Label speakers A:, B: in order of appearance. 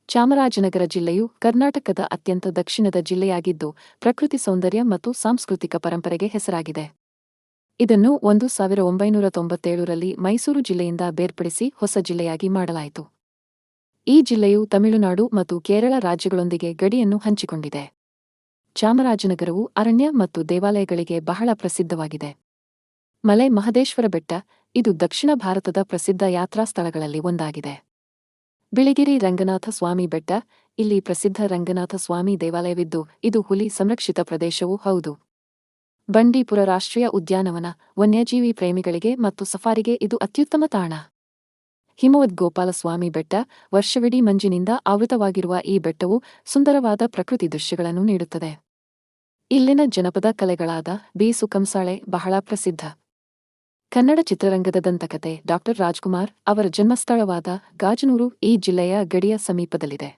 A: ಚಾಮರಾಜನಗರ ಜಿಲ್ಲೆಯು ಕರ್ನಾಟಕದ ಅತ್ಯಂತ ದಕ್ಷಿಣದ ಜಿಲ್ಲೆಯಾಗಿದ್ದು, ಪ್ರಕೃತಿ ಸೌಂದರ್ಯ ಮತ್ತು ಸಾಂಸ್ಕೃತಿಕ ಪರಂಪರೆಗೆ ಹೆಸರಾಗಿದೆ. ಇದನ್ನು 1997ರಲ್ಲಿ ಮೈಸೂರು ಜಿಲ್ಲೆಯಿಂದ ಬೇರ್ಪಡಿಸಿ ಹೊಸ ಜಿಲ್ಲೆಯಾಗಿ ಮಾಡಲಾಯಿತು. ಈ ಜಿಲ್ಲೆಯು ತಮಿಳುನಾಡು ಮತ್ತು ಕೇರಳ ರಾಜ್ಯಗಳೊಂದಿಗೆ ಗಡಿಯನ್ನು ಹಂಚಿಕೊಂಡಿದೆ. ಚಾಮರಾಜನಗರವು ಅರಣ್ಯ ಮತ್ತು ದೇವಾಲಯಗಳಿಗೆ ಬಹಳ ಪ್ರಸಿದ್ಧವಾಗಿದೆ. ಮಲೆ ಮಹದೇಶ್ವರ ಬೆಟ್ಟ, ಇದು ದಕ್ಷಿಣ ಭಾರತದ ಪ್ರಸಿದ್ಧ ಯಾತ್ರಾ ಸ್ಥಳಗಳಲ್ಲಿ ಒಂದಾಗಿದೆ. ಬಿಳಿಗಿರಿ ರಂಗನಾಥ ಸ್ವಾಮಿ ಬೆಟ್ಟ, ಇಲ್ಲಿ ಪ್ರಸಿದ್ಧ ರಂಗನಾಥ ಸ್ವಾಮಿ ದೇವಾಲಯವಿದ್ದು, ಇದು ಹುಲಿ ಸಂರಕ್ಷಿತ ಪ್ರದೇಶವೂ ಹೌದು. ಬಂಡೀಪುರ ರಾಷ್ಟ್ರೀಯ ಉದ್ಯಾನವನ, ವನ್ಯಜೀವಿ ಪ್ರೇಮಿಗಳಿಗೆ ಮತ್ತು ಸಫಾರಿಗೆ ಇದು ಅತ್ಯುತ್ತಮ ತಾಣ. ಹಿಮವದ್ ಗೋಪಾಲಸ್ವಾಮಿ ಬೆಟ್ಟ, ವರ್ಷವಿಡೀ ಮಂಜಿನಿಂದ ಆವೃತವಾಗಿರುವ ಈ ಬೆಟ್ಟವು ಸುಂದರವಾದ ಪ್ರಕೃತಿ ದೃಶ್ಯಗಳನ್ನು ನೀಡುತ್ತದೆ. ಇಲ್ಲಿನ ಜನಪದ ಕಲೆಗಳಾದ ಬೀಸು ಕಂಸಾಳೆ ಬಹಳ ಪ್ರಸಿದ್ಧ. ಕನ್ನಡ ಚಿತ್ರರಂಗದ ದಂತಕತೆ ಡಾ. ರಾಜ್ಕುಮಾರ್ ಅವರ ಜನ್ಮಸ್ಥಳವಾದ ಗಾಜನೂರು ಈ ಜಿಲ್ಲೆಯ ಗಡಿಯ ಸಮೀಪದಲ್ಲಿದೆ.